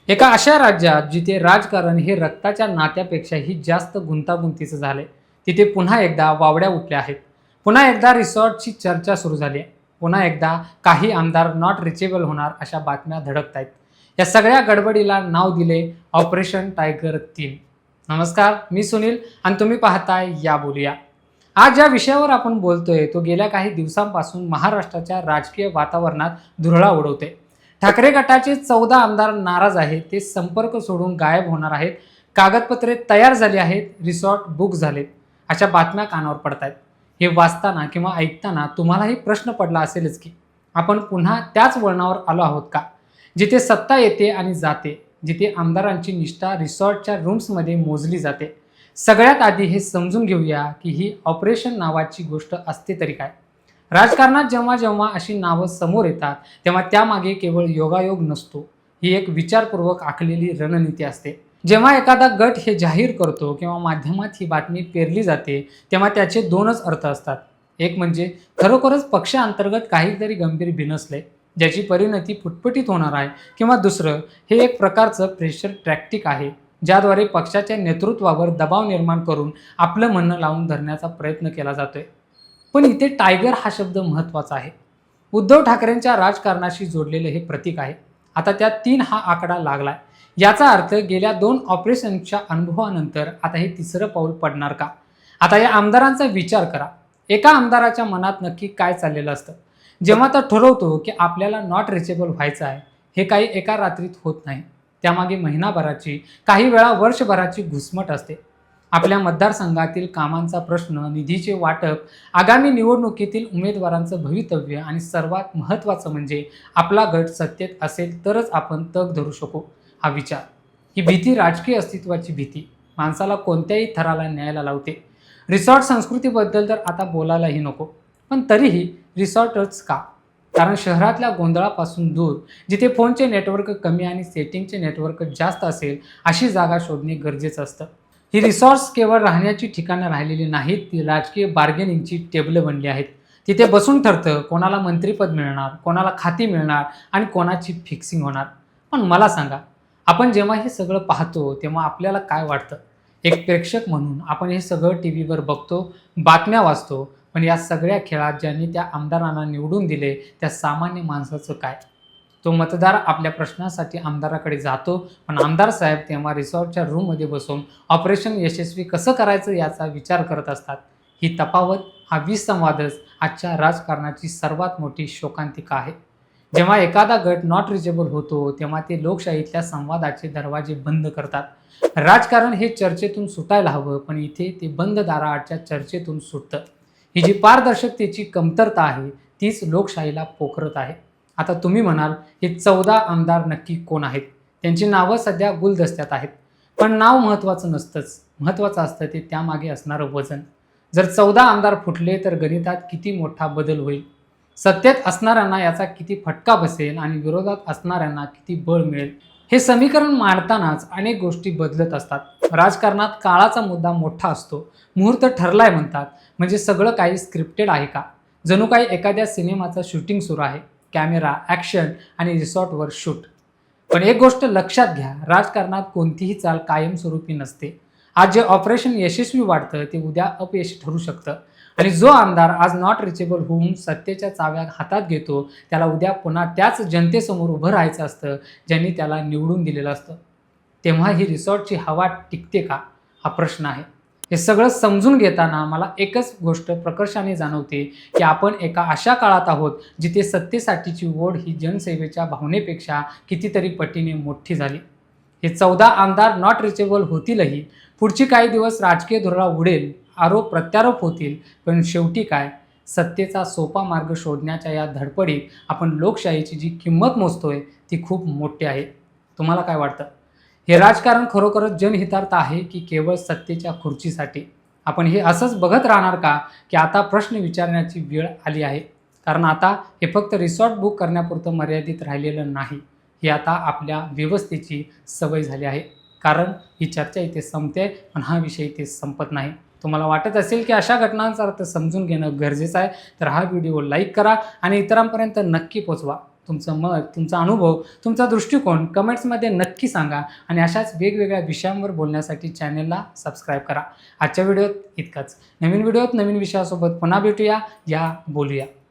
एका अशा राज्यात जिथे राजकारण हे रक्ताच्या नात्यापेक्षाही जास्त गुंतागुंतीचं झालंय, तिथे पुन्हा एकदा वावड्या उठल्या आहेत. पुन्हा एकदा रिसॉर्टची चर्चा सुरू झाली आहे. पुन्हा एकदा काही आमदार नॉट रिचेबल होणार अशा बातम्या धडकत आहेत. या सगळ्या गडबडीला नाव दिले ऑपरेशन टायगर 3. नमस्कार, मी सुनील आणि तुम्ही पाहताय या बोलूया. आज ज्या विषयावर आपण बोलतोय तो गेल्या काही दिवसांपासून महाराष्ट्राच्या राजकीय वातावरणात धुरळा उडवते. ठाकरे गटाचे 14 आमदार नाराज आहेत. ते संपर्क सोडून गायब होणार आहेत. कागदपत्रे तयार झाली आहेत. रिसॉर्ट बुक झालेत. अशा बातम्या कानावर पडतायत. हे वाचताना किंवा ऐकताना तुम्हालाही प्रश्न पडला असेलच की आपण पुन्हा त्याच वळणावर आलो आहोत का, जिथे सत्ता येते आणि जाते, जिथे आमदारांची निष्ठा रिसॉर्टच्या रूम्समध्ये मोजली जाते. सगळ्यात आधी हे समजून घेऊया की ही ऑपरेशन नावाची गोष्ट असते तरी काय. राजकारणात जेव्हा जेव्हा अशी नावं समोर येतात तेव्हा त्यामागे केवळ योगायोग नसतो, ही एक विचारपूर्वक आखलेली रणनीती असते. जेव्हा एखादा गट हे जाहीर करतो किंवा माध्यमात ही बातमी पेरली जाते तेव्हा त्याचे दोनच अर्थ असतात. एक म्हणजे खरोखरच पक्षांतर्गत काहीतरी गंभीर बिनसले ज्याची परिणती फुटफुटीत होणार आहे, किंवा दुसरं हे एक प्रकारचं प्रेशर टॅक्टिक आहे ज्याद्वारे पक्षाच्या नेतृत्वावर दबाव निर्माण करून आपलं म्हणणं लावून धरण्याचा प्रयत्न केला जातोय. पण इथे टायगर हा शब्द महत्त्वाचा आहे. उद्धव ठाकरेंच्या राजकारणाशी जोडलेले हे प्रतीक आहे. आता त्या 3 हा आकडा लागलाय. याचा अर्थ गेल्या 2 ऑपरेशनच्या अनुभवानंतर आता हे तिसरं पाऊल पडणार का? आता या आमदारांचा विचार करा. एका आमदाराच्या मनात नक्की काय चाललेलं असतं जेव्हा तो ठरवतो की आपल्याला नॉट रिचेबल व्हायचं आहे. हे काही एका रात्रीत होत नाही. त्यामागे महिनाभराची, काही वेळा वर्षभराची घुसमट असते. आपल्या मतदारसंघातील कामांचा प्रश्न, निधीचे वाटप, आगामी निवडणुकीतील उमेदवारांचं भवितव्य आणि सर्वात महत्त्वाचं म्हणजे आपला गट सत्तेत असेल तरच आपण तग धरू शकू हा विचार. ही भीती राजकीय अस्तित्वाची भीती माणसाला कोणत्याही थराला न्यायला लावते. रिसॉर्ट संस्कृतीबद्दल तर आता बोलायलाही नको, पण तरीही रिसॉर्टच का? कारण शहरातल्या गोंधळापासून दूर, जिथे फोनचे नेटवर्क कमी आणि सेटिंगचे नेटवर्क जास्त असेल अशी जागा शोधणे गरजेचं असतं. ही रिसॉर्ट्स केवळ राहण्याची ठिकाणं राहिलेली नाहीत, ती राजकीय बार्गेनिंगची टेबलं बनली आहेत. तिथे बसून ठरतं कोणाला मंत्रिपद मिळणार, कोणाला खाती मिळणार आणि कोणाची फिक्सिंग होणार. पण मला सांगा, आपण जेव्हा हे सगळं पाहतो तेव्हा आपल्याला काय वाटतं? एक प्रेक्षक म्हणून आपण हे सगळं टी व्हीवर बघतो, बातम्या वाचतो, पण या सगळ्या खेळात ज्यांनी त्या आमदारांना निवडून दिले त्या सामान्य माणसाचं काय? तो मतदार आपल्या प्रश्नासाठी आमदाराकडे जातो, पण आमदार साहेब तेव्हा रिसॉर्टच्या रूममध्ये बसून ऑपरेशन यशस्वी कसं करायचं याचा विचार करत असतात. ही तफावत, हा विसंवादच आजच्या राजकारणाची सर्वात मोठी शोकांतिका आहे. जेव्हा एखादा गट नॉट रिचेबल होतो तेव्हा ते लोकशाहीतल्या संवादाचे दरवाजे बंद करतात. राजकारण हे चर्चेतून सुटायला हवं, पण इथे ते बंद दाराआडच्या चर्चेतून सुटतं. ही जी पारदर्शकतेची कमतरता आहे तीच लोकशाहीला पोखरत आहे. आता तुम्ही म्हणाल, हे 14 आमदार नक्की कोण आहेत? त्यांची नावं सध्या गुलदस्त्यात आहेत. पण नाव महत्त्वाचं नसतंच. महत्त्वाचं असतं ते त्यामागे असणारं वजन. जर 14 आमदार फुटले तर गणितात किती मोठा बदल होईल. सत्तेत असणाऱ्यांना याचा किती फटका बसेल आणि विरोधात असणाऱ्यांना किती बळ मिळेल. हे समीकरण मांडतानाच अनेक गोष्टी बदलत असतात. राजकारणात काळाचा मुद्दा मोठा असतो. मुहूर्त ठरलाय म्हणतात, म्हणजे सगळं काही स्क्रिप्टेड आहे का? जणू काही एखाद्या सिनेमाचं शूटिंग सुरू आहे. कॅमेरा, ॲक्शन आणि रिसॉर्टवर शूट. पण एक गोष्ट लक्षात घ्या, राजकारणात कोणतीही चाल कायमस्वरूपी नसते. आज जे ऑपरेशन यशस्वी वाटतं ते उद्या अपयशी ठरू शकतं. आणि जो आमदार आज नॉट रिचेबल होऊन सत्तेच्या चाव्या हातात घेतो त्याला उद्या पुन्हा त्याच जनतेसमोर उभं राहायचं असतं ज्यांनी त्याला निवडून दिलेलं असतं. तेव्हा ही रिसॉर्टची हवा टिकते का, हा प्रश्न आहे. हे सगळं समजून घेताना मला एकच गोष्ट प्रकर्षाने जाणवते की आपण एका अशा काळात आहोत जिथे सत्तेसाठीची ओढ ही जनसेवेच्या भावनेपेक्षा कितीतरी पटीने मोठी झाली. हे 14 आमदार नॉट रिचेबल होतीलही. पुढची काही दिवस राजकीय धुरळा उडेल, आरोप प्रत्यारोप होतील, पण शेवटी काय, सत्तेचा सोपा मार्ग शोधण्याच्या या धडपडीत आपण लोकशाहीची जी किंमत मोजतोय ती खूप मोठी आहे. तुम्हाला काय वाटतं? हे राजकारण खरोखरच जनहितार्थ आहे की केवळ सत्तेच्या खुर्चीसाठी? आपण हे असंच बघत राहणार का, की आता प्रश्न विचारण्याची वेळ आली आहे? कारण आता हे फक्त रिसॉर्ट बुक करण्यापुरतं मर्यादित राहिलेलं नाही. ही आता आपल्या व्यवस्थेची सवय झाली आहे. कारण ही चर्चा इथे संपते, पण हा विषय इथे संपत नाही. तुम्हाला वाटत असेल की अशा घटनांचा अर्थ समजून घेणं गरजेचं आहे, तर हा व्हिडिओ लाईक करा आणि इतरांपर्यंत नक्की पोचवा. तुमचं मत, तुमचा अनुभव, तुमचा दृष्टिकोन कमेंट्समध्ये नक्की सांगा आणि अशाच वेगवेगळ्या विषयांवर बोलण्यासाठी चॅनलला सबस्क्राईब करा. आजच्या व्हिडिओत इतकंच. नवीन व्हिडिओत नवीन विषयासोबत पुन्हा भेटूया. या बोलूया.